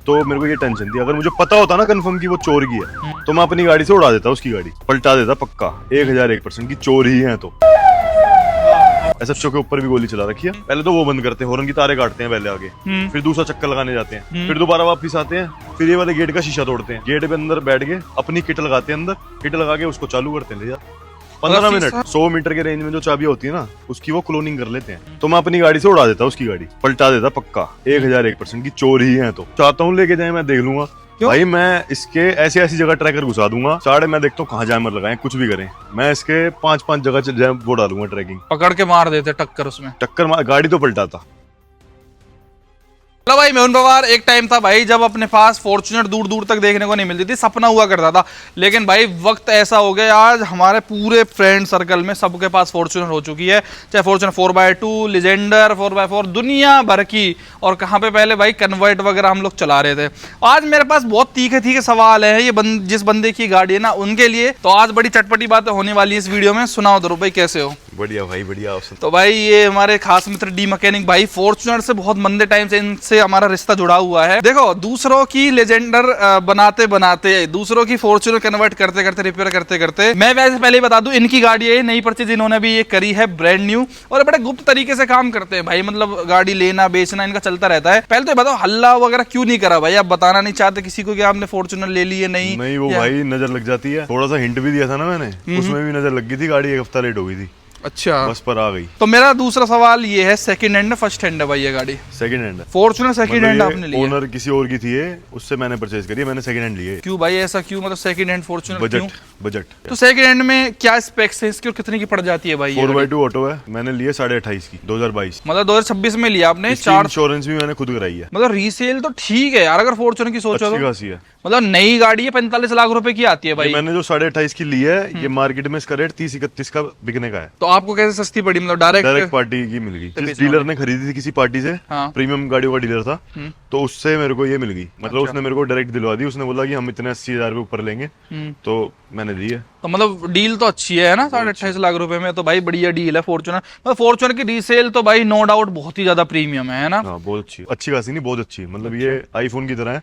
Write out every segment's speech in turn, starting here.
तो मेरे को ये टेंशन थी। अगर मुझे पता होता ना कंफर्म कि वो चोर की है तो मैं अपनी गाड़ी से उड़ा देता, उसकी गाड़ी पलटा देता पक्का 1001% की चोर ही है। तो एसएफओ के ऊपर भी गोली चला रखी है। पहले तो वो बंद करते हैं, हॉर्न की तारे काटते हैं पहले आगे, फिर दूसरा चक्कर लगाने जाते हैं, फिर दोबारा वापस आते हैं, फिर ये वाले गेट का शीशा तोड़ते हैं, गेट पे अंदर बैठ के अपनी किट लगाते हैं, अंदर किट लगा के उसको चालू करते हैं। ले जा 15 मिनट 100 मीटर के रेंज में जो चाबियां होती है ना उसकी वो क्लोनिंग कर लेते हैं। तो मैं अपनी गाड़ी से उड़ा देता, उसकी गाड़ी पलटा देता पक्का 1001% की चोर ही है। तो चाहता हूँ लेके जाए, मैं देख लूंगा भाई। मैं इसके ऐसी ऐसी जगह ट्रैकर घुसा दूंगा, साढ़े मैं देखता हूँ कहाँ जैमर लगाए, कुछ भी करें, मैं इसके 5-5 जगह वो डालूंगा ट्रैकिंग। पकड़ के मार देते टक्कर, उसमें टक्कर गाड़ी तो पलटाता। चलो भाई, मोहन पवार, एक टाइम था भाई जब अपने पास फॉर्च्यूनर दूर दूर तक देखने को नहीं मिलती थी, सपना हुआ करता था। लेकिन भाई वक्त ऐसा हो गया, आज हमारे पूरे फ्रेंड सर्कल में सबके पास फॉर्च्यूनर हो चुकी है, चाहे फॉर्च्यूनर 4x2, लेजेंडर 4x4, दुनिया भर की। और कहाँ पे पहले भाई कन्वर्ट वगैरह हम लोग चला रहे थे। आज मेरे पास बहुत तीखे तीखे सवाल है, ये जिस बंदे की गाड़ी है ना उनके लिए। तो आज बड़ी चटपटी बातें होने वाली है इस वीडियो में। सुनाओ दरो भाई, कैसे हो? बढ़िया भाई, बढ़िया। तो भाई ये हमारे खास मित्र डी मैकेनिक भाई, फॉर्च्यूनर से बहुत मंदे टाइम से इनसे हमारा रिश्ता जुड़ा हुआ है। देखो, दूसरों की लेजेंडर बनाते बनाते, दूसरों की फॉर्च्यूनर कन्वर्ट करते करते, रिपेयर करते करते, मैं वैसे पहले ही बता दूं, इनकी गाड़ी है नई परचेज इन्होंने भी ये करी है, ब्रांड न्यू, और बड़े गुप्त तरीके से काम करते हैं भाई। मतलब गाड़ी लेना बेचना इनका चलता रहता है। पहले तो बताओ हल्ला वगैरह क्यों नहीं करा भाई? आप बताना नहीं चाहते किसी को कि आपने फॉर्च्यूनर ले ली है? नहीं वो भाई नजर लग जाती है, थोड़ा सा हिंट भी दिया था ना मैंने, उसमें भी नजर लग गई थी, गाड़ी 1 हफ्ता लेट हो गई थी। अच्छा, बस पर आ गई। तो मेरा दूसरा सवाल ये है, सेकंड हैंड है फर्स्ट हैंड है भाई ये गाड़ी? सेकंड हैंड है। फॉर्च्यूनर सेकंड हैंड आपने ली है? ओनर किसी और की थी ये, उससे मैंने परचेज करी है, मैंने सेकंड हैंड ली है। क्यों भाई, ऐसा क्यों? मतलब सेकंड हैंड फॉर्च्यूनर क्यों? बजट। तो सेकंड हैंड में क्या स्पेक्स है इसकी और कितने की पड़ जाती है भाई? 4x2 ऑटो है, मैंने लिया 28.5 की 2022। मतलब 2026 में लिया आपने? 4 इंश्योरेंस भी मैंने खुद कराई है। मतलब रीसेल तो ठीक है यार, अगर फॉर्च्यूनर की सोचो तो खासी है। मतलब नई गाड़ी है, 45 लाख रुपए की आती है भाई। मैंने जो 28.5 की ली है, ये मार्केट में इसका रेट 30-31 का बिकने का है। तो आपको कैसे सस्ती पड़ी? मतलब डायरेक्ट पार्टी की मिल गई, जिस डीलर ने खरीदी थी किसी पार्टी से, प्रीमियम गाड़ियों का डीलर था, तो उससे मेरे को ये मिल गई। मतलब उसने मेरे को डायरेक्ट दिलवा दी, उसने बोला कि हम इतने 80,000 रुपए ऊपर लेंगे, तो मैंने दी है। तो मतलब डील तो अच्छी है ना, 28.5 लाख रुपए में तो भाई बढ़िया डील है फॉर्च्यूनर। मतलब फॉर्च्यूनर की रीसेल तो भाई नो डाउट बहुत ही ज्यादा प्रीमियम है ना? हाँ, बहुत अच्छी खासी नहीं, बहुत अच्छी। मतलब ये आईफोन की तरह है,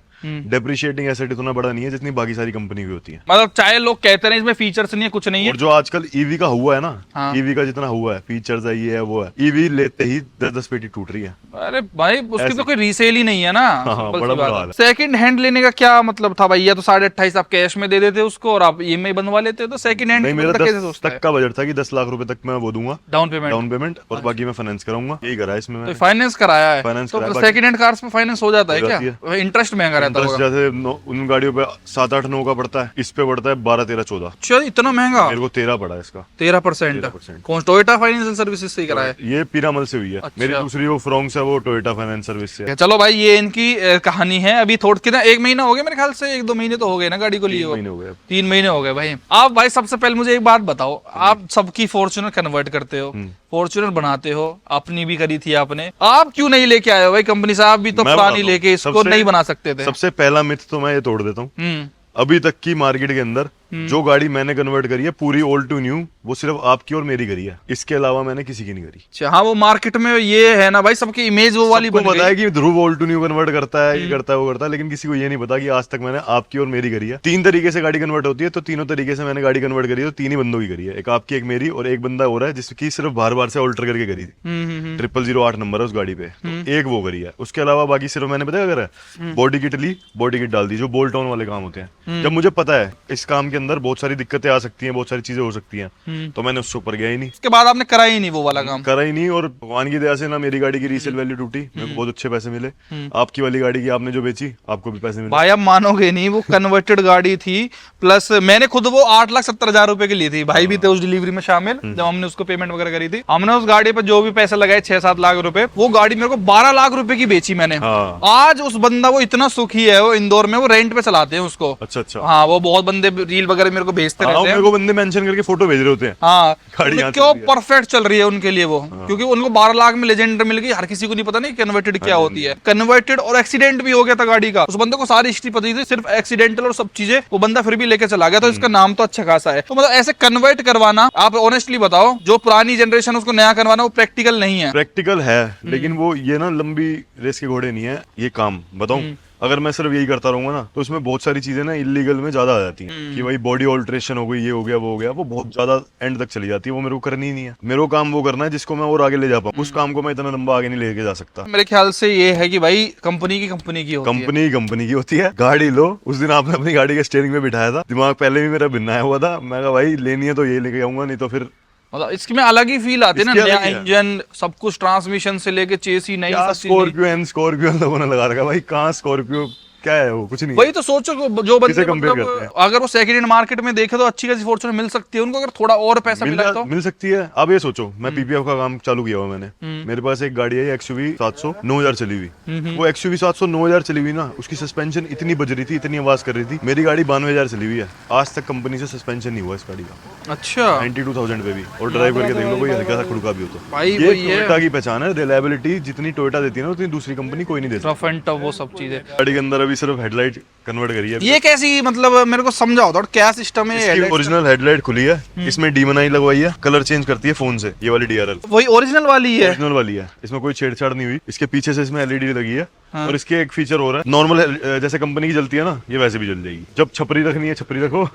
डेप्रिशिएटिंग एसेट इतना बड़ा नहीं है जितनी बाकी सारी कंपनी की होती है। मतलब चाहे लोग कहते हैं इसमें फीचर्स नहीं है, कुछ नहीं है, और जो आजकल ईवी का हुआ है ना, ईवी का जितना हुआ है, फीचर्स है, ये है वो है, ईवी लेते ही 10-10 पेटी टूट रही है। अरे भाई उसकी तो कोई रीसेल ही नहीं है ना। बड़ा सेकंड हैंड लेने का क्या मतलब था भैया? तो 28.5 आप कैश में दे देते उसको और आप ईएमआई बनवा लेते, तो सेकंड हैंड मेरा 10 तक का बजट था कि 10 लाख रुपए तक मैं वो दूंगा डाउन पेमेंट, और बाकी मैं फाइनेंस कराऊंगा। यही करा है इसमें। तो फाइनेंस कराया है? तो सेकंड हैंड कार्स में फाइनेंस हो जाता है क्या? इंटरेस्ट महंगा रहता है? जैसे उन गाड़ियों पे 7-8-9 का पड़ता है, इस पे पड़ता है 12-13-14। अच्छा, इतना महंगा? मेरे को 13 पड़ा है इसका। 13%? कौन? टोयोटा फाइनेंशियल सर्विसेज से कराया? ये पीरामल से हुई है। मेरी दूसरी वो फ्रॉन्क्स है, वो टोयोटा फाइनेंस सर्विस से। चलो भाई, ये इनकी कहानी है। अभी थोड़ा कितना, 1 महीना हो गया मेरे ख्याल से, 1-2 महीने तो हो गए ना गाड़ी को लिए? 3 महीने हो गए। 3 महीने हो गए भाई। आप भाई सबसे पहले मुझे एक बात बताओ, आप सबकी फॉर्च्यूनर कन्वर्ट करते हो, फॉर्च्यूनर बनाते हो, अपनी भी करी थी आपने, आप क्यों नहीं लेके आए हो भाई कंपनी से? आप भी तो पुरानी लेके इसको नहीं बना सकते थे? सबसे पहला मिथ तो मैं ये तोड़ देता हूँ, अभी तक की मार्केट के अंदर जो गाड़ी मैंने कन्वर्ट करी है पूरी ओल्ड टू न्यू, वो सिर्फ आपकी और मेरी करी है, इसके अलावा मैंने किसी की नहीं करी। हाँ, वो मार्केट में ये है ना भाई, सबकी इमेज वो वाली बन गई। पता है कि ध्रुव ओल्ड टू न्यू कन्वर्ट करता है, ये करता है, वो करता है, लेकिन किसी को ये नहीं पता कि आज तक मैंने आपकी और मेरी करी है। 3 तरीके से गाड़ी कन्वर्ट होती है, तो तीनों तरीके से मैंने गाड़ी कन्वर्ट करी है, तो 3 ही बंदों की करी है, एक आपकी, एक मेरी, और एक बंदा हो रहा है जिसकी सिर्फ बार से ऑल्टर करके करी थी। 0008 नंबर है उस गाड़ी पे, तो एक वो करी है। उसके अलावा बाकी सिर्फ मैंने पता है बॉडी किट ली, बॉडी किट डाल दी, जो बोल्ट ऑन वाले काम होते हैं। जब मुझे पता है इस काम के अंदर बहुत सारी दिक्कतें आ सकती हैं, बहुत सारी चीजें हो सकती हैं, तो मैंने उससे ऊपर गया ही नहीं। उसके बाद आपने करा ही नहीं वो वाला काम? करा ही नहीं, और भगवान की दया से ना मेरी गाड़ी की रीसेल वैल्यू टूटी, मेरे को बहुत अच्छे पैसे मिले। आपकी वाली गाड़ी की आपने जो बेची, आपको भी पैसे मिले। भाई आप मानोगे नहीं, वो कन्वर्टेड गाड़ी थी, प्लस मैंने खुद वो 8,70,000 रुपए की ली थी। भाई भी थे उस डिलीवरी में शामिल, जब हमने उसको पेमेंट वगैरह करी थी। हमने उस गाड़ी पर जो भी पैसे लगाए 6-7 लाख रुपए, वो गाड़ी मेरे को 12 लाख रुपए की बेची मैंने। आज उस बंदा वो इतना सुखी है, वो इंदौर में वो रेंट पे चलाते हैं उसको। अच्छा। हाँ, वो बहुत बंदे रील वगैरह मेरे को भेजते रहते हैं, मेरे को बंदे मेंशन करके फोटो भेज रहे होते हैं। हाँ, क्यों परफेक्ट चल रही है उनके लिए वो, क्योंकि उनको 12 लाख में लेजेंडर मिल गई। हर किसी को नहीं पता नहीं कन्वर्टेड क्या होती है। कन्वर्टेड और एक्सीडेंट भी हो गया था गाड़ी का, उस बंदे को सारी हिस्ट्री पता थी, सिर्फ एक्सीडेंटल और सब चीजें, वो बंदा फिर भी लेके चला गया, तो इसका नाम तो अच्छा खासा है। तो मतलब ऐसे कन्वर्ट करवाना, आप ऑनेस्टली बताओ, जो पुरानी जनरेशन उसको नया करवाना, वो प्रैक्टिकल नहीं है? प्रैक्टिकल है, लेकिन वो ये ना लंबी रेस के घोड़े नहीं है ये काम। बताऊं, अगर मैं सिर्फ यही करता रहूंगा ना तो इसमें बहुत सारी चीजें ना इलीगल में ज्यादा आ जाती हैं कि भाई बॉडी ऑल्ट्रेशन हो गई, ये हो गया, वो हो गया, वो बहुत ज्यादा एंड तक चली जाती है। वो मेरे को करनी ही नहीं है। मेरे को काम वो करना है जिसको मैं और आगे ले जा पाऊँ। उस काम को मैं इतना लंबा आगे नहीं लेके जा सकता। मेरे ख्याल से ये है कि भाई कंपनी की कंपनी की होती है। गाड़ी लो, उस दिन आपने अपनी गाड़ी के स्टीयरिंग में बिठाया था, दिमाग पहले भी मेरा भिन्नाया हुआ था। मैं कहा भाई लेनी है तो ये लेके आऊंगा, नहीं तो फिर मतलब इसमें अलग ही फील आती है ना, नया इंजन, सब कुछ, ट्रांसमिशन से लेके चेसी नई। स्कॉर्पियो लोगों ने लगा रखा भाई, कहाँ स्कॉर्पियो, क्या है वो, कुछ नहीं। वही तो सोचो जो बंदे मतलब अगर वो सेकंड हैंड मार्केट में देखे तो अच्छी खासी फॉर्च्यूनर मिल सकती है उनको, अगर थोड़ा और पैसा मिला तो मिल सकती है। अब ये सोचो, मैं पीपीएफ का काम चालू किया हुआ मैंने। मेरे पास एक गाड़ी है एक्सयूवी 700 9000 चली हुई। वो एक्सयूवी 700 9000 चली हुई ना, उसकी सस्पेंशन इतनी बज रही थी, इतनी आवाज कर रही थी। मेरी गाड़ी 92,000 चली हुई है, आज तक कंपनी से सस्पेंशन नहीं हुआ इस गाड़ी का। अच्छा, 92,000 पे भी। और ड्राइव करके देख लो, कोई हल्का सा खुड़का भी हो तो भाई ये टोयोटा की पहचान है। रिलायबिलिटी जितनी टोयोटा देती है ना, उतनी दूसरी कंपनी कोई नहीं देती। रफ एंड टफ वो सब चीजें। गाड़ी के अंदर अभी सिर्फ हेडलाइट कन्वर्ट करी है। ये कैसी, मतलब मेरे को समझाओ तो क्या सिस्टम है? इसकी ओरिजिनल हेडलाइट खुली है, इसमें डीमनाई लगवाई है, कलर चेंज करती है फोन से। ये वाली डीआरएल वही ओरिजिनल वाली है? ओरिजिनल वाली है, इसमें कोई छेड़छाड़ नहीं हुई। इसके पीछे से इसमें एलईडी लगी है। हाँ। और इसके एक फीचर हो रहा है, नॉर्मल जैसे कंपनी की जलती है ना, ये वैसे भी जल जाएगी। जब छपरी रखनी है छपरी रखो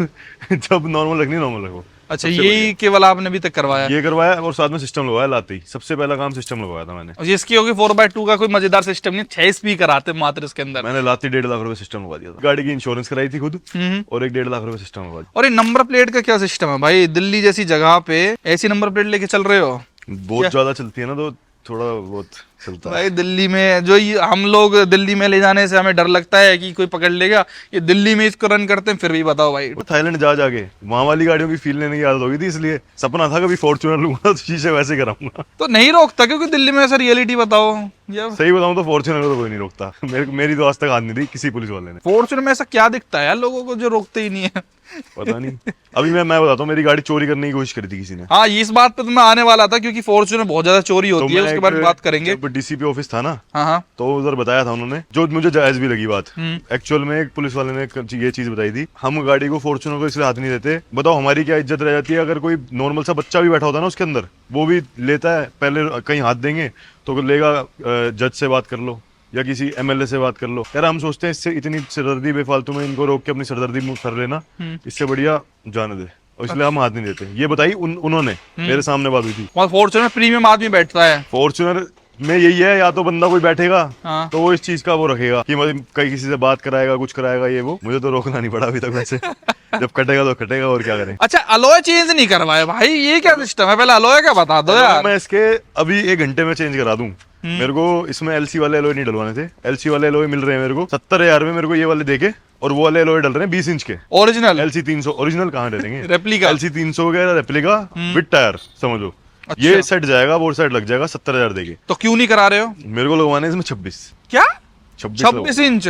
जब नॉर्मल रखनी है नॉर्मल रखो। अच्छा, यही केवल आपने अभी तक करवाया? ये करवाया और साथ में सिस्टम लगवाया लाते ही। सबसे पहला काम सिस्टम लगवाया था मैंने। इसकी होगी 4x2 का कोई मजेदार सिस्टम नहीं, 6 स्पीकर आते मात्र इसके अंदर। मैंने लाते 1.5 लाख रुपए सिस्टम लगवा दिया था। गाड़ी की इंश्योरेंस कराई थी खुद और 1.5 लाख रुपए सिस्टम लगवा दिया। और ये नंबर प्लेट का क्या सिस्टम है भाई? दिल्ली जैसी जगह पे ऐसी नंबर प्लेट लेके चल रहे हो? बहुत ज्यादा चलती है ना, तो थोड़ा बहुत चलता है भाई। दिल्ली में जो हम लोग दिल्ली में ले जाने से हमें डर लगता है कि कोई पकड़ लेगा, ये दिल्ली में इसको रन करते हैं। फिर भी बताओ भाई, थाईलैंड जा जाके वहां वाली गाड़ियों की फील लेने की आदत होगी थी, इसलिए सपना था कभी फॉर्च्यूनर लूंगा तो शीशे वैसे कराऊंगा। तो नहीं रोकता क्योंकि दिल्ली में ऐसा रियलिटी बताओ। सही बताऊं तो फॉर्च्यूनर को तो कोई नहीं रोकता। मेरी तो आज तक हाथ नहीं दी किसी पुलिस वाले ने। फॉर्च्यूनर में ऐसा क्या दिखता है यार लोगों को जो रोकते ही नहीं है? पता नहीं। अभी मैं बताता हूँ, मेरी गाड़ी चोरी करने की कोशिश करी थी किसी ने। हाँ, इस बात पे तो मैं आने वाला था क्योंकि फॉर्च्यूनर बहुत ज्यादा चोरी होती है, उसके बारे में बात करेंगे। डीसीपी ऑफिस था ना, हाँ, तो उधर बताया था उन्होंने, जो मुझे जायज भी लगी बात। एक्चुअल में एक पुलिस वाले ने ये चीज बताई थी, हम गाड़ी को फॉर्च्यूनर को इसलिए हाथ नहीं देते, बताओ हमारी क्या इज्जत रह जाती है अगर कोई नॉर्मल सा बच्चा भी बैठा होता है ना उसके अंदर, वो भी लेता है, पहले कहीं हाथ देंगे तो लेगा जज से बात कर लो या किसी एमएलए से बात कर लो। यार हम सोचते हैं इससे इतनी सिरदर्दी बेफालतू में इनको रोक के अपनी सिरदर्दी मुक्त कर लेना, इससे बढ़िया जाने दे, और इसलिए हम हाथ नहीं देते। ये बताई उन्होंने, मेरे सामने बात हुई थी। फॉर्च्यूनर प्रीमियम आदमी बैठता है फॉर्च्यूनर में, यही है, या तो बंदा कोई बैठेगा हाँ। तो वो इस चीज का वो रखेगा कि मतलब कहीं किसी से बात कराएगा, कुछ कराएगा, ये वो। मुझे तो रोकना नहीं पड़ा अभी तक वैसे। जब कटेगा तो कटेगा, और क्या करें। अच्छा, अलॉय चेंज नहीं करवाया भाई, ये क्या सिस्टम है? पहले अलॉय का बता दो यार। मैं इसके अभी 1 घंटे में चेंज करा दूं। मेरे को इसमें एलसी वाले एलॉय नहीं डलवाने थे। एलसी वाले एलॉय मिल रहे हैं मेरे को 70,000 में। मेरे को ये वाले देके, और वो वाले एलॉय डल रहे हैं 20 इंच के ओरिजिनल। एलसी 300 ओरिजिनल कहाँ डलेंगे? रेप्लिका। एलसी 300 का रेप्लिका विद टायर, समझो। अच्छा। ये सेट जाएगा, वो सेट लग जाएगा 70,000 देके। तो क्यों नहीं करा रहे हो? मेरे को लगवाने इसमें 26। क्या 26 इंच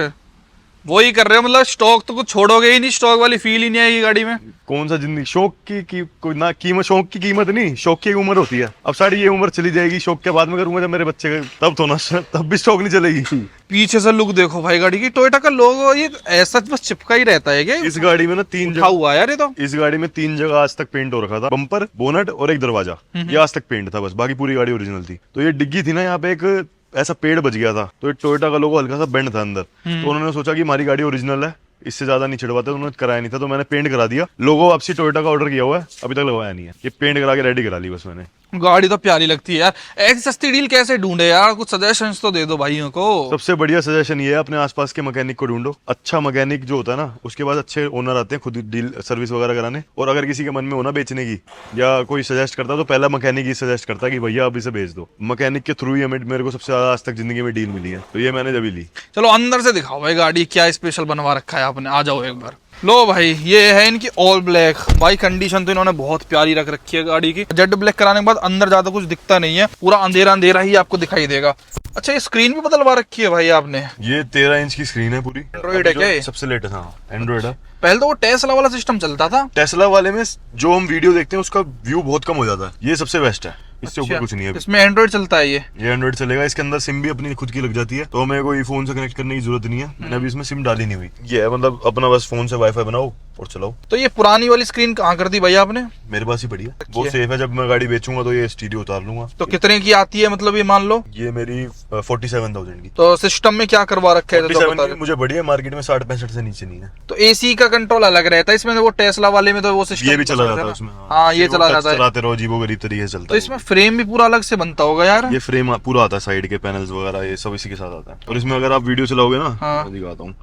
वो ही कर रहे हो? मतलब स्टॉक तो कुछ छोड़ोगे ही नहीं, स्टॉक वाली फील ही नहीं आएगी गाड़ी में। कौन सा जिंदगी शौक की कोई ना कीमत, शौक की कीमत नहीं, शौक की एक उम्र होती है। अब सारी ये उम्र चली जाएगी, शौक के बाद में करूंगा जब मेरे बच्चे, तब तो ना, तब भी शौक नहीं चलेगी। पीछे से लुक देखो भाई गाड़ी की, टोयोटा का लोगो ये ऐसा बस चिपका ही रहता है क्या? इस गाड़ी में ना 3 जगह हुआ यार ये तो। इस गाड़ी में 3 जगह आज तक पेंट हो रखा था, बम्पर, बोनट और एक दरवाजा। ये आज तक पेंट था बस, बाकी पूरी गाड़ी ओरिजिनल थी। तो ये डिग्गी थी ना, यहाँ पे एक ऐसा पेड़ बच गया था, तो एक टोयोटा का लोगो हल्का सा बेंड था अंदर। तो उन्होंने सोचा कि हमारी गाड़ी ओरिजिनल है, इससे ज्यादा नहीं छिड़वाते, तो उन्होंने कराया नहीं था। तो मैंने पेंट करा दिया। लोगो वापसी टोयोटा का ऑर्डर किया हुआ है, अभी तक लगवाया नहीं है। ये पेंट करा के रेडी करा ली बस मैंने। गाड़ी तो प्यारी लगती है यार। ऐसी सस्ती डील कैसे ढूंढे यार? कुछ सजेशंस तो दे दो भाइयों को। सबसे बढ़िया सजेशन ये है, अपने आसपास के मैकेनिक को ढूंढो। अच्छा मैकेनिक जो होता है ना, उसके पास अच्छे ओनर आते हैं खुद डील सर्विस वगैरह कराने। और अगर किसी के मन में होना बेचने की या कोई सजेस्ट करता तो पहला मैकेनिक ही सजेस्ट करता कि भैया अब इसे बेच दो। मैकेनिक के थ्रू ही मेरे को सबसे ज्यादा आज तक जिंदगी में डील मिली है, तो ये मैंने जब ली। चलो अंदर से दिखाओ भाई गाड़ी क्या स्पेशल बनवा रखा है आपने, आ जाओ एक बार। लो भाई, ये है इनकी ऑल ब्लैक। भाई कंडीशन तो इन्होंने बहुत प्यारी रख रखी है गाड़ी की। जेड ब्लैक कराने के बाद अंदर ज्यादा कुछ दिखता नहीं है, पूरा अंधेरा अंधेरा ही आपको दिखाई देगा। अच्छा, ये स्क्रीन भी बदलवा रखी है भाई आपने? ये 13 इंच की स्क्रीन है पूरी। एंड्रॉइड है क्या? सबसे लेटेस्ट, हाँ एंड्रॉइड है। पहले तो वो टेस्ला वाला सिस्टम चलता था। टेस्ला वाले में जो हम वीडियो देखते हैं उसका व्यू बहुत कम हो जाता है, ये सबसे बेस्ट है। इससे ऊपर कुछ नहीं है अभी। इसमें एंड्रॉइड चलता है ये एंड्रॉइड चलेगा। इसके अंदर सिम भी अपनी खुद की लग जाती है, तो हमें कोई फोन से कनेक्ट करने की जरूरत नहीं है। मैंने अभी इसमें सिम डाली नहीं हुई। ये है मतलब अपना बस फोन से वाईफाई बनाओ और चलाओ। तो ये पुरानी वाली स्क्रीन कहाँ कर दी भैया आपने? मेरे पास ही पड़ी है, वो सेफ है। जब मैं गाड़ी बेचूंगा तो ये स्टीरियो उतार लूंगा। तो कितने की आती है मतलब ये मान लो? ये मेरी 47,000 की। तो सिस्टम में क्या करवा रखा है? 47 की मुझे बढ़िया, मार्केट में 60-65 से नीचे नहीं है। तो एसी का कंट्रोल अलग रहता है इसमें, वो टेस्ला वाले में तो वो सिस्टम ये भी चला जाता है उसमें। हाँ ये चला जाता है, चलाते रहो, अजीबो गरीब तरीके से चलता तो है। इसमें फ्रेम भी पूरा अलग से बनता होगा यार। ये फ्रेम पूरा आता है, साइड के पैनल्स वगैरह ये सब इसी के साथ आता है। और इसमें अगर आप वीडियो चलाओगे ना, मैं दिखाता हूँ,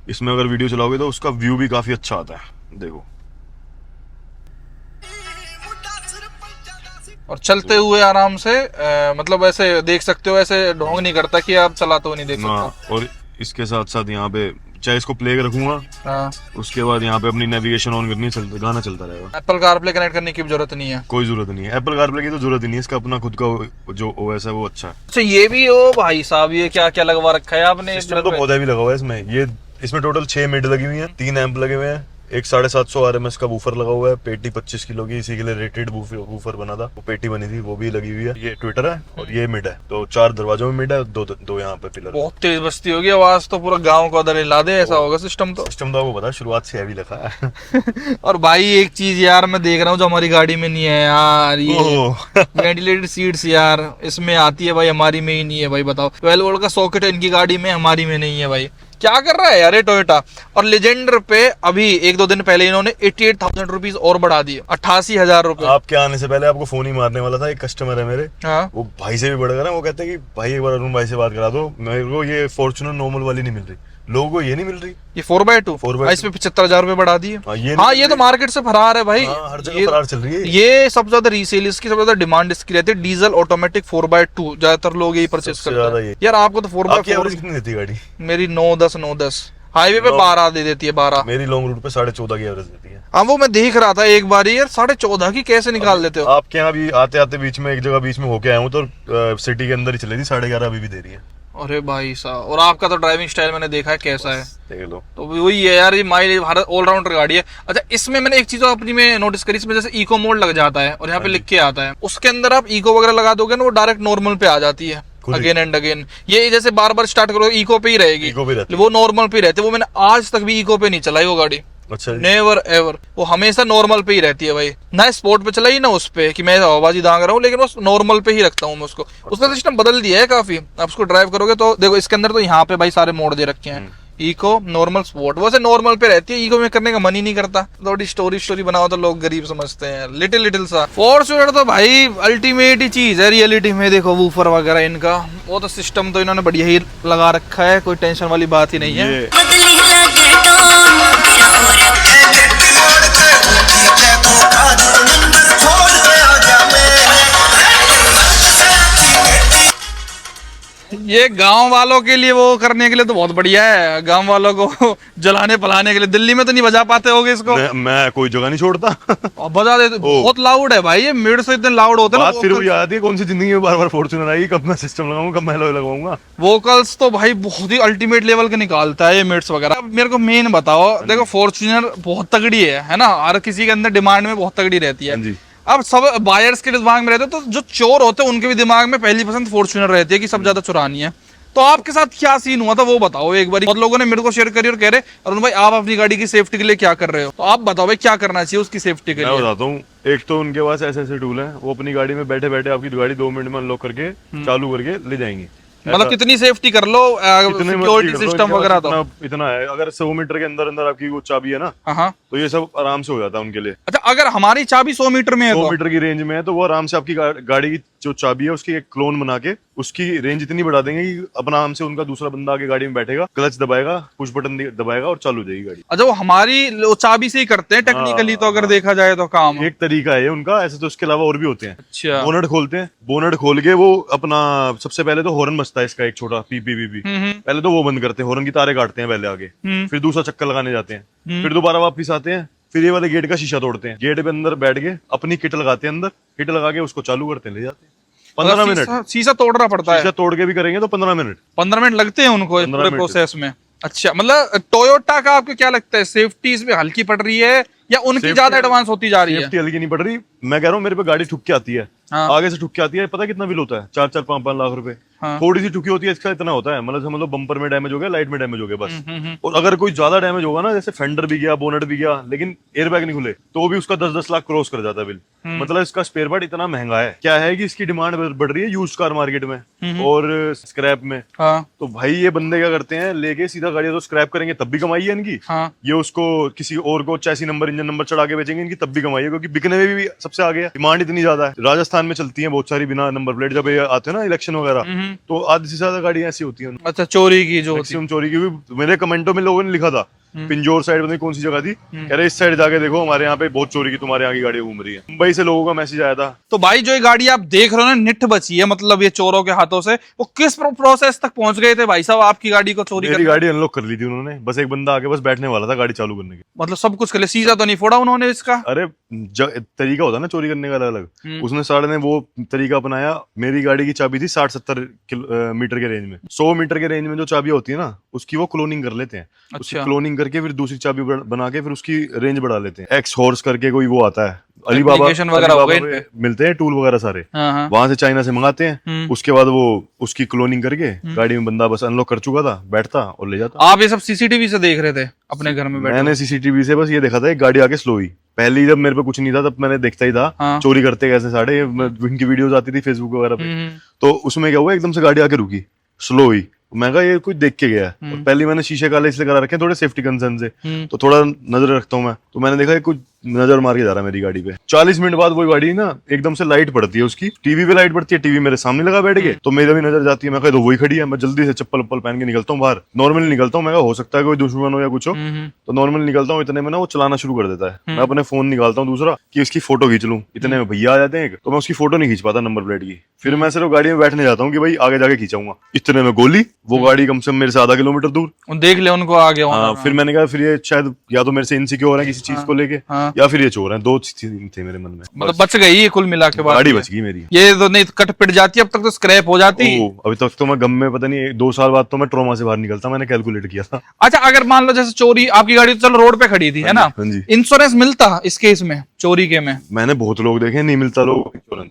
इसमें अगर वीडियो चलाओगे तो उसका व्यू भी काफी अच्छा आता है। देखो, और चलते हुए आराम से मतलब ऐसे देख सकते हो, ऐसे ढोंग नहीं करता कि आप चलाते हुए नहीं देख सकते। और इसके साथ साथ यहाँ पे चाहे इसको प्ले रखूंगा, उसके बाद यहाँ पे अपनी नेविगेशन ऑन करनी, गाना चलता रहेगा। एप्पल कारप्ले कनेक्ट करने की जरूरत नहीं है? कोई जरूरत नहीं है, एप्पल कारप्ले की तो जरूरत ही नहीं है। इसका अपना खुद का जो ओएस है वो अच्छा है। अच्छा ये भी, ओ भाई साहब ये क्या क्या लगवा रखा है आपने? सिस्टम तो बहुत हैवी लगा हुआ है इसमें। इसमें टोटल 6 मिड लगी हुई है, 3 एम्प लगे हुए हैं, एक 750 RMS का बूफर लगा हुआ है, पेटी 25 किलो की, इसी के लिए रेटेड बूफर बना था। वो पेटी बनी थी, वो भी लगी हुई है। ये ट्विटर है और ये मिड है, तो 4 दरवाजों में मिड है, दो यहाँ पे पिलर। बहुत तेज बजती होगी आवाज, तो पूरा गांव को अंदर हिला दे ऐसा होगा सिस्टम तो। आपको पता है शुरुआत से हैवी लगा है। और भाई एक चीज यार मैं देख रहा हूँ जो हमारी गाड़ी में नहीं है यार, ये वेंटिलेटेड सीट्स यार इसमें आती है भाई, हमारी में ही नहीं है भाई। बताओ 12 वोल्ट का सॉकेट इनकी गाड़ी में, हमारी में नहीं है भाई। क्या कर रहा है यार ये टोयोटा? और लेजेंडर पे अभी 1-2 दिन पहले इन्होंने 88,000 रुपीज और बढ़ा दिए, 88,000 रुपए। आपके आने से पहले आपको फोन ही मारने वाला था, एक कस्टमर है मेरे, वो भाई से भी बढ़ गया। वो कहते हैं कि भाई एक बार अरुण भाई से बात करा दो, मेरे को ये फॉर्च्यूनर नॉर्मल वाली नहीं मिल रही, लोगों को ये नहीं मिल रही, ये 4x2 इसमें 75,000 रुपए बढ़ा दिए। ये तो मार्केट से फरार है भाई। हर जगह फरार चल रही है। ये सबसे ज्यादा रीसेल, इसकी सबसे ज्यादा डिमांड इसकी रहती है। डीजल ऑटोमेटिक 4x2 ज्यादातर लोग यही परचेस करते हैं। यार आपको तो 4x4 कितनी देती है गाड़ी? मेरी 9-10 हाईवे पे 12 दे देती है, 12। मेरी लॉन्ग रूट पे 14.5 की एवरेज देती है। हाँ वो मैं देख रहा था एक बार यार, 14.5 की कैसे निकाल देते हो? आपके यहाँ भी आते आते बीच में एक जगह बीच में होके आया हूँ, तो सिटी के अंदर ही चली थी, 11.5 अभी भी दे रही है। अरे भाई साहब, और आपका तो ड्राइविंग स्टाइल मैंने देखा है कैसा है, देख लो। तो वही है यार, ये माइलेज ऑलराउंडर गाड़ी है। अच्छा इसमें मैंने एक चीज अपनी में नोटिस करी, इसमें जैसे इको मोड लग जाता है और यहाँ पे लिख के आता है, उसके अंदर आप इको वगैरह लगा दोगे ना, वो डायरेक्ट नॉर्मल पे आ जाती है अगेन एंड अगेन। ये जैसे बार बार स्टार्ट करो इको पे ही रहेगी, वो नॉर्मल पे रहती है। वो मैंने आज तक भी इको पे नहीं चलाई वो गाड़ी। अच्छा, नेवर एवर, वो हमेशा नॉर्मल पे ही रहती है भाई। ना स्पोर्ट पे चलाई ना उस पे कि मैं हवाबाजी दांग रहा हूँ, लेकिन वो नॉर्मल पे ही रखता हूँ मैं उसको। उसका सिस्टम बदल दिया है काफी। आप उसको ड्राइव करोगे तो देखो इसके अंदर तो यहाँ पे भाई सारे मोड दे रखे हैं, इको, नॉर्मल, स्पोर्ट। वैसे नॉर्मल पे रहती है, इको में करने का मन ही नहीं करता। थोड़ी स्टोरी बनाओ तो लोग गरीब समझते हैं, लिटिल सा। फॉर्च्यूनर तो भाई अल्टीमेट ही चीज है रियलिटी में। देखो वूफर वगैरह इनका, वो तो सिस्टम तो इन्होंने बढ़िया ही लगा रखा है, कोई टेंशन वाली बात ही नहीं है। ये गांव वालों के लिए वो करने के लिए तो बहुत बढ़िया है, गांव वालों को जलाने पलाने के लिए। दिल्ली में तो नहीं बजा पाते होगे इसको? मैं कोई जगह नहीं छोड़ता और बजा देते। बहुत लाउड है भाई ये, मिड से इतने लाउड होते हैं ना। फिर वो याद है कौन सी जिंदगी में बार बार फॉर्च्यूनर आई, कब मैं सिस्टम लगाऊंगा, कब मैं एलॉय लगाऊंगा। वोकल्स तो भाई बहुत ही अल्टीमेट लेवल के निकालता है ये मिड्स वगैरह। मेरे को मेन बताओ, देखो फॉर्च्यूनर बहुत तगड़ी है ना, हर किसी के अंदर डिमांड में बहुत तगड़ी रहती है। अब सब बायर्स के दिमाग में रहते हैं, तो जो चोर होते हैं उनके भी दिमाग में पहली पसंद फॉर्च्यूनर रहती है कि सब ज्यादा चुरानी है। तो आपके साथ क्या सीन हुआ था वो बताओ एक बार। बहुत लोगों ने मेरे को शेयर करी और कह रहे अरुण भाई आप अपनी गाड़ी की सेफ्टी के लिए क्या कर रहे हो, तो आप बताओ भाई क्या करना चाहिए उसकी सेफ्टी के लिए। मैं बताता हूँ। एक तो उनके पास ऐसे टूल है, वो अपनी गाड़ी में बैठे बैठे आपकी गाड़ी 2 मिनट में अनलॉक करके चालू करके ले जाएंगे। मतलब कितनी सेफ्टी कर लो, सिक्योरिटी सिस्टम वगैरह तो इतना है। अगर 100 मीटर के अंदर अंदर आपकी वो चाबी है ना, तो ये सब आराम से हो जाता है उनके लिए। अच्छा अगर हमारी चाबी 100 मीटर में है, 100 मीटर की रेंज में है, तो वो आराम से आपकी गाड़ी की जो चाबी है उसकी एक क्लोन बना के उसकी रेंज इतनी बढ़ा देंगे कि अपना आराम से उनका दूसरा बंदा आगे गाड़ी में बैठेगा, क्लच दबाएगा, पुश बटन दबाएगा और चालू हो जाएगी गाड़ी। अच्छा वो हमारी चाबी से ही करते हैं टेक्निकली, तो अगर देखा जाए तो काम एक तरीका है उनका, ऐसे तो उसके अलावा और भी होते हैं। अच्छा, बोनट खोलते हैं, बोनट खोल के वो अपना सबसे पहले तो हॉर्न बजता है इसका एक छोटा पीपी। पहले तो वो बंद करते हैं, हॉर्न की तारे काटते हैं पहले आगे, फिर दूसरा चक्कर लगाने जाते हैं, फिर दोबारा वापस आते हैं, फिर ये वाले गेट का शीशा तोड़ते हैं, गेट पे अंदर बैठ के अपनी किट लगाते हैं, अंदर किट लगा के उसको चालू करते हैं, ले जाते हैं। 15 मिनट शीशा तोड़ना पड़ता है। शीशा तोड़ के भी करेंगे तो 15 मिनट लगते हैं उनको पूरे प्रोसेस में। अच्छा मतलब टोयोटा का आपको क्या लगता है सेफ्टी इसमें हल्की पड़ रही है या उनकी ज्यादा एडवांस होती जा रही है? सेफ्टी हल्की नहीं पड़ रही। मैं कह रहा हूँ मेरे पे गाड़ी ठुक के आती है, हाँ। आगे से ठुक के आती है, पता कितना बिल होता है? 4-4, 5-5 लाख रुपए। हाँ। थोड़ी सी ठुकी होती है इसका इतना होता है, मतलब समझ लो बम्पर में डैमेज हो गया, लाइट में डैमेज हो गया बस। और अगर कोई ज्यादा डैमेज होगा ना, जैसे फेंडर भी गया, बोनट भी गया, लेकिन एयरबैग नहीं खुले, तो भी उसका 10-10 लाख क्रॉस कर जाता है बिल। मतलब इसका स्पेयर पार्ट इतना महंगा है। क्या है कि इसकी डिमांड बढ़ रही है यूज्ड कार मार्केट में और स्क्रैप में। हाँ। तो भाई ये बंदे क्या करते हैं, लेके सीधा गाड़ी तो स्क्रैप करेंगे तब भी कमाई है इनकी। हाँ। ये उसको किसी और को चैसी नंबर, इंजन नंबर चढ़ा के बेचेंगे, इनकी तब भी कमाई है, क्योंकि बिकने में भी सबसे आगे है, डिमांड इतनी ज्यादा है। राजस्थान में चलती है बहुत सारी बिना नंबर प्लेट, जब ये आते हैं ना इलेक्शन वगैरह, तो आधी से ज्यादा गाड़ियां ऐसी होती है। अच्छा, चोरी की जो होती है। मैक्सिमम चोरी की भी। मेरे कमेंटों में लोगों ने लिखा था, पिंजौर साइड, पता नहीं कौन सी जगह थी, कह रहे इस साइड जाके देखो हमारे यहाँ पे बहुत चोरी की तुम्हारे यहाँ की गाड़ी घूम रही है। मुंबई से लोगों का मैसेज आया था। तो भाई जो ये गाड़ी आप देख रहे हो ना, निठ बची है, मतलब ये चोरों के हाथों से, वो किस प्रोसेस तक पहुंच गए थे भाई साहब आपकी गाड़ी को चोरी मेरी करने? गाड़ी अनलॉक कर ली थी उन्होंने, बस एक बंदा आके बस बैठने वाला था गाड़ी चालू करने के। मतलब सब कुछ कर लिया, सीधा तो नहीं फोड़ा उन्होंने इसका? अरे तरीका होता है ना चोरी करने का अलग अलग, उसने साढ़े ने वो तरीका अपनाया। मेरी गाड़ी की चाबी थी 60-70 मीटर के रेंज में। 100 मीटर के रेंज में जो चाबी होती है ना, उसकी वो क्लोनिंग कर लेते हैं। उसकी अच्छा। क्लोनिंग करके फिर दूसरी चाबी बना के फिर उसकी रेंज बढ़ा लेते हैं। एक्स हॉर्स करके कोई वो आता है, अलीबाबा वगैरह हो गए पे मिलते हैं टूल वगैरह सारे, हाँ, हाँ। वहां से चाइना से मंगाते हैं। उसके बाद वो उसकी क्लोनिंग करके गाड़ी में बंदा बस अनलॉक कर चुका था, बैठता और ले जाता। आप ये सब सीसीटीवी से देख रहे थे अपने घर में बैठे? मैंने सीसीटीवी से बस ये देखा था, एक गाड़ी आके स्लो हुई। पहले जब मेरे पे कुछ नहीं था तब मैंने देखता ही था हाँ। चोरी करते कैसे साढ़े, इनकी वीडियोस आती थी फेसबुक वगैरह पे, तो उसमें क्या हुआ, एकदम से गाड़ी आके रुकी, स्लो हुई। मैं कहा ये कुछ देख के गया है। और पहले मैंने शीशे काले इसलिए करा रखे हैं थोड़े सेफ्टी कंसर्न से, तो थोड़ा नजर रखता हूँ मैं। तो मैंने देखा ये कुछ नजर मार के जा रहा है मेरी गाड़ी पे। 40 मिनट बाद वो गाड़ी ना एकदम से लाइट पड़ती है, उसकी टीवी पे लाइट पड़ती है, टीवी मेरे सामने लगा बैठ के, तो मेरा भी नजर जाती है। मैं कहा तो वही खड़ी है। मैं जल्दी से चप्पल वप्पल पहन के निकलता हूँ बाहर, नॉर्मली निकलता हूँ। मैं कहा हो सकता है कोई दुश्मन हो या कुछ हो, तो नॉर्मली निकलता हूँ। इतने में ना वो चलाना शुरू कर देता है। मैं अपने फोन निकालता हूँ दूसरा कि इसकी फोटो खींच लूँ, इतने में भैया आ जाते हैं, तो मैं उसकी फोटो नहीं खींच पाता नंबर प्लेट की। फिर मैं सिर्फ गाड़ी में बैठने जाता हूँ कि भाई आगे जाके खींचाऊंगा। इतने में गोली, वो गाड़ी कम से कम मेरे से आधा किलोमीटर दूर। देख ले उनको आ गया। हाँ, फिर मैंने कहा फिर ये शायद या तो मेरे से इनसिक्योर है किसी चीज को लेके, या फिर ये चोर है। दो चीज थे मेरे मन में। मतलब बच गई ये कुल मिला के बाद? गाड़ी बच गई मेरी। ये तो नहीं कट पिट जाती, अब तक तो स्क्रैप हो जाती। अभी तक तो मैं गम में, पता नहीं 2 साल बाद तो मैं ट्रॉमा से बाहर निकलता, मैंने कैलकुलेट किया था। अच्छा, अगर मान लो जैसे चोरी, आपकी गाड़ी तो चलो रोड पे खड़ी थी, है ना? हाँ जी। इंश्योरेंस मिलता इस केस में, चोरी के में? मैंने बहुत लोग देखे, नहीं मिलता लोग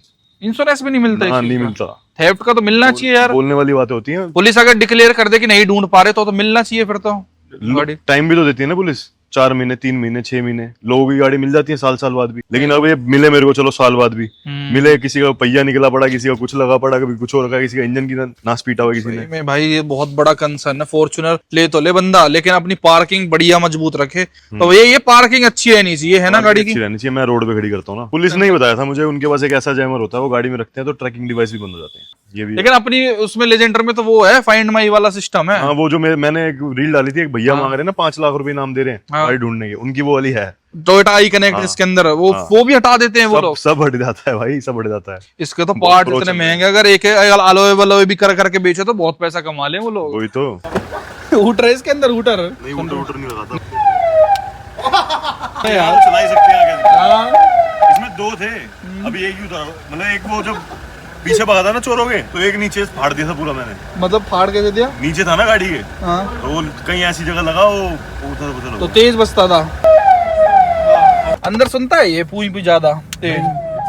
इंश्योरेंस भी नहीं मिलता? हाँ, नहीं मिलता। थेफ्ट का तो मिलना चाहिए यार। बोलने वाली बातें होती हैं। पुलिस अगर डिक्लेयर कर दे कि नहीं ढूंढ पा रहे तो मिलना चाहिए फिर तो। गाड़ी टाइम भी तो देती है ना पुलिस, 4 महीने, 3 महीने, 6 महीने। लोगों की गाड़ी मिल जाती है साल बाद भी। लेकिन अब ये मिले मेरे को, चलो साल बाद भी मिले, किसी का पहिया निकला पड़ा, किसी का कुछ लगा पड़ा, कभी कुछ और रखा, किसी का इंजन की नाश पीटा हुआ किसी ने। में भाई ये बहुत बड़ा कंसर्न है। फॉर्च्यूनर ले तो ले बंदा, लेकिन अपनी पार्किंग बढ़िया मजबूत रखे। तो ये पार्किंग अच्छी रहनी चाहिए, है ना गाड़ी की? अच्छी रहनी चाहिए। मैं रोड पे खड़ी करता हूँ ना। पुलिस ने ही बताया था मुझे, उनके पास एक ऐसा जैमर होता है, वो गाड़ी में रखते हैं तो ट्रैकिंग डिवाइस भी बंद हो जाते हैं। ये भी लेकिन अपनी उसमें लेजेंडर में तो वो है, फाइंड माई वाला सिस्टम है। हाँ, वो जो मैंने एक रील डाली थी, एक भैया मांग रहे हैं ना 5 लाख रुपए इनाम दे रहे हैं गाड़ी ढूंढने के, उनकी वो वाली है टोयोटा आई कनेक्ट, जिसके अंदर वो भी हटा देते हैं वो लोग। सब हट जाता है भाई, सब हट जाता है। इसके तो पार्ट इतने महंगे, अगर एक अलोए वलोए भी कर करके बेचे तो बहुत पैसा कमा ले वो लोग। वही तो। हूटर है इसके अंदर, हूटर नहीं, हूटर नहीं लगाता यार। चला ही सकते हैं आगे। इसमें 2 थे, अभी एक ही था। मतलब एक वो जब पीछे भागा था ना चोरों के, तो एक नीचे फाड़ दिया था पूरा मैंने। मतलब फाड़ कैसे दिया? नीचे था ना गाड़ी के, हाँ। तो वो कहीं ऐसी जगह लगा, वो उधर तो तेज बजता था अंदर, सुनता है ये पूरी भी ज्यादा तेज?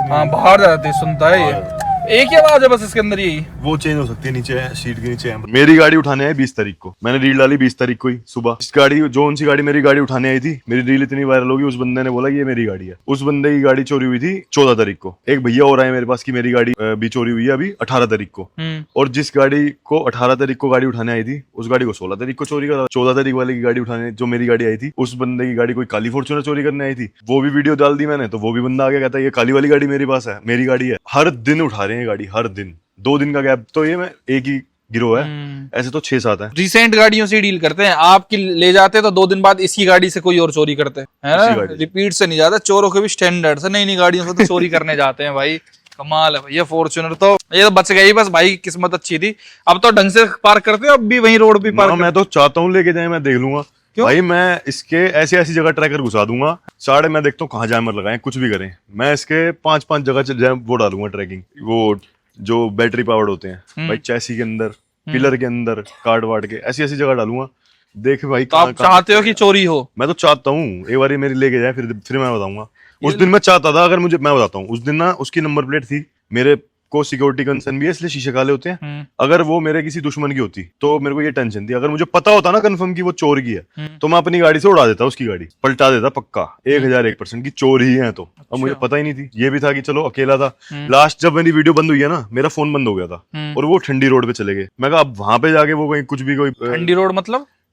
हाँ, बाहर ज्यादा तेज सुनता है ये। एक ही आवाज है बस इसके अंदर, यही। वो चेंज हो सकती है, नीचे है, सीट के नीचे है। मेरी गाड़ी उठाने आई 20 तारीख को, मैंने रील डाली 20 तारीख को ही सुबह। इस गाड़ी, जोन सी गाड़ी मेरी गाड़ी उठाने आई थी, मेरी रील इतनी वायरल होगी, उस बंदे ने बोला कि ये मेरी गाड़ी है। उस बंदे की गाड़ी चोरी हुई थी 14 तारीख को। एक भैया और आए मेरे पास कि मेरी गाड़ी भी चोरी हुई है अभी 18 तारीख को। और जिस गाड़ी को 18 तारीख को गाड़ी उठाने आई थी, उस गाड़ी को 16 तारीख को चोरी करा। 14 तारीख वाले की गाड़ी उठाने, जो मेरी गाड़ी आई थी, उस बंदे की गाड़ी कोई काली फॉर्च्यूनर चोरी करने आई थी। वो भी वीडियो डाल दी मैंने, तो वो भी बंदा आ गया, कहता है ये काली वाली गाड़ी मेरे पास है, मेरी गाड़ी है। हर दिन उठा रहे हैं गाड़ी, हर दिन। 2 दिन का गैप तो ये मैं एक ही गिरोह है, ऐसे तो 6-7 है। रिसेंट गाड़ियों से डील करते हैं, आपकी ले जाते हैं तो 2 दिन बाद इसी गाड़ी से कोई और चोरी करते हैं, है ना? रिपीट से नहीं जाता, चोरों के भी स्टैंडर्ड से नई गाड़ियों से तो चोरी करने जाते हैं भाई। कमाल है भैया। फॉर्च्यूनर तो ये तो बच गई, बस भाई किस्मत अच्छी थी। अब तो ढंग से पार्क करते हो, अब भी वहीं रोड भी पार्क। मैं तो चाहता हूँ लेके जाए, मैं देख लूंगा भाई। मैं इसके ऐसी जगह ट्रैकर घुसा दूंगा, साढ़े मैं देखता हूँ कहाँ जैमर लगाए, कुछ भी करें। मैं इसके 5-5 जगह वो डालूंगा ट्रैकिंग, वो जो बैटरी पावर्ड होते हैं भाई, चैसी के अंदर, पिलर के अंदर, कार्ड वार्ड के, ऐसी जगह डालूंगा देख भाई तो आप चाहते हो कि चोरी हो? मैं तो चाहता हूँ एक बार मेरी लेके जाए, फिर मैं बताऊंगा। उस दिन मैं चाहता था, अगर मुझे, मैं बताता हूँ, उस दिन ना उसकी नंबर प्लेट थी, मेरे को सिक्योरिटी कंसर्न भी है इसलिए शीशे काले होते हैं। अगर वो मेरे किसी दुश्मन की होती तो मेरे को ये टेंशन थी। अगर मुझे पता होता ना कंफर्म की वो चोर की है, तो मैं अपनी गाड़ी से उड़ा देता, उसकी गाड़ी पलटा देता पक्का 1001% की चोर ही है। तो अब मुझे पता ही नहीं थी, ये भी था कि चलो अकेला था। लास्ट जब मेरी वीडियो बंद हुई है ना, मेरा फोन बंद हो गया था और वो ठंडी रोड पे चले गए। मैं कहा अब वहां पे जाके वो कहीं कुछ भी कोई ठंडी रोड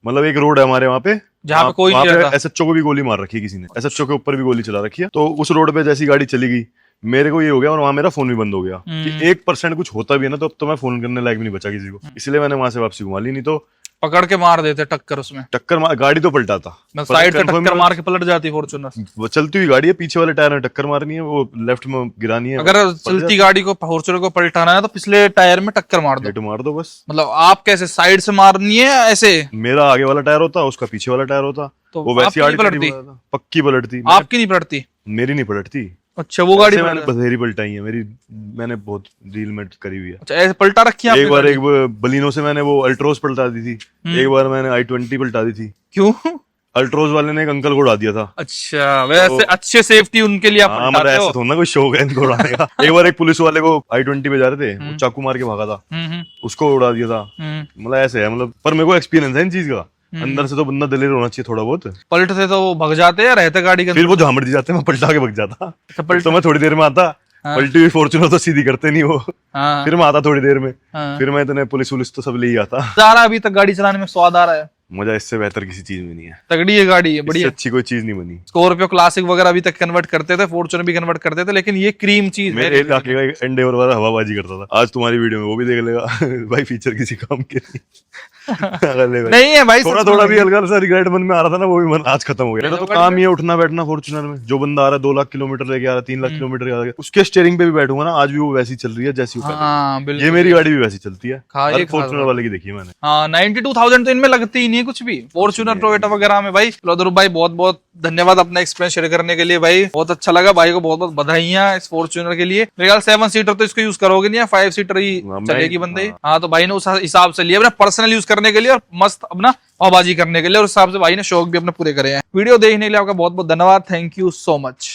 मतलब एक रोड है हमारे वहाँ पे जहाँ पे कोई नहीं रहता। एसएचओ को भी गोली मार रखी है किसी ने, एसएचओ के ऊपर भी गोली चला रखी है। तो उस रोड पे जैसी गाड़ी चली गई, मेरे को ये हो गया और वहां मेरा फोन भी बंद हो गया कि 1% कुछ होता भी है ना, तो अब तो मैं फोन करने लायक भी नहीं बचा किसी को। इसलिए मैंने वहां से वापसी घुमा ली, नहीं तो पकड़ के मार देते टक्कर उसमें। गाड़ी तो पलटा था, साइड से टक्कर मार के पलट जाती फॉर्च्यूनर। वो चलती हुई गाड़ी है, पीछे वाले टायर में टक्कर मारनी है, वो लेफ्ट में गिरानी है। अगर चलती गाड़ी को फॉर्च्यूनर को पलटाना है तो पिछले टायर में टक्कर मार दो, मार दो बस। मतलब आप कैसे साइड से मारनी है ऐसे? मेरा आगे वाला टायर होता, उसका पीछे वाला टायर होता, तो वो वैसी गाड़ी पलटती, पक्की पलटती। आपकी नहीं पलटती? मेरी नहीं पलटती। अच्छा, वो गाड़ी मैंने बथेरी पलटाई है मेरी, मैंने बहुत रील में करी हुई है। अच्छा, ऐसे पलटा रखी है? एक बार एक बलिनो से मैंने वो अल्ट्रोज पलटा दी थी, एक बार मैंने i20 पलटा दी थी। क्यों? अल्ट्रोज वाले ने एक अंकल को उड़ा दिया था। अच्छा, वैसे अच्छे सेफ्टी उनके लिए आप हमारा ऐसा थोड़ा ना कोई शौक है इनको उड़ाने का। एक बार एक पुलिस वाले को i20 पे जा रहे थे, वो चाकू मार के भागा था, उसको उड़ा दिया था। मतलब ऐसे है, मतलब पर मेरे को एक्सपीरियंस है इन चीज का। अंदर से तो बंदा दिलेर होना चाहिए थोड़ा बहुत। पलटते तो वो भग जाते हैं, रहते गाड़ी के फिर वो झामड़ दी जाते, मैं पलटा के भग जाता। तो मैं थोड़ी देर में आता, पलटी हुई फॉर्च्यूनर तो सीधी करते नहीं वो। फिर मैं आता थोड़ी देर में, फिर मैं इतने पुलिस तो सब ले ही आता। सारा अभी तक गाड़ी चलाने में स्वाद आ रहा है? मजा इससे बेहतर किसी चीज में नहीं है। तगड़ी है गाड़ी है, बढ़िया, अच्छी कोई चीज नहीं बनी। स्कॉर्पियो क्लासिक वगैरह अभी तक कन्वर्ट करते थे, फॉर्च्यूनर भी कन्वर्ट करते थे, लेकिन ये क्रीम चीज है। मेरे इलाके का एक एंडेवर वाला हवाबाजी करता था, आज तुम्हारी वीडियो में वो भी देख लेगा। भाई फीचर किसी काम के नहीं है भाई। थोड़ा भी हल्का सा रिग्रेट मन में आ रहा था ना, वो भी मन आज खत्म हो गया। तो काम ही है उठना बैठना फॉर्च्यूनर में। जो बंदा आ रहा है 2 लाख किलोमीटर लेके आ रहा है, 3 लाख किलोमीटर आ रहा है, उसके स्टीयरिंग पे भी बैठूंगा ना, आज भी वो वैसी चल रही है जैसी ये मेरी गाड़ी भी वैसी चलती है। फॉर्च्यूनर वाले की देखी मैंने। 92,000 तो इनमें लगती ही नहीं है कुछ भी, फॉर्च्यूनर टोयोटा वगैरह में। भाई ध्रुव भाई बहुत बहुत धन्यवाद अपना एक्सपीरियंस शेयर करने के लिए। भाई बहुत अच्छा लगा, भाई को बहुत बहुत बधाइयां इस फॉर्च्यूनर के लिए। मेरे ख्याल 7 सीटर तो इसको यूज करोगे नहीं, 5 सीटर ही चलेगी बंदे। हाँ, तो भाई ने उस हिसाब से लिया अपना पर्सनल यूज करने के लिए और मस्त अपना हवाबाजी करने के लिए, और उस हिसाब से भाई ने शौक भी अपने पूरे करे हैं। वीडियो देखने के लिए आपका बहुत बहुत धन्यवाद। Thank you so much.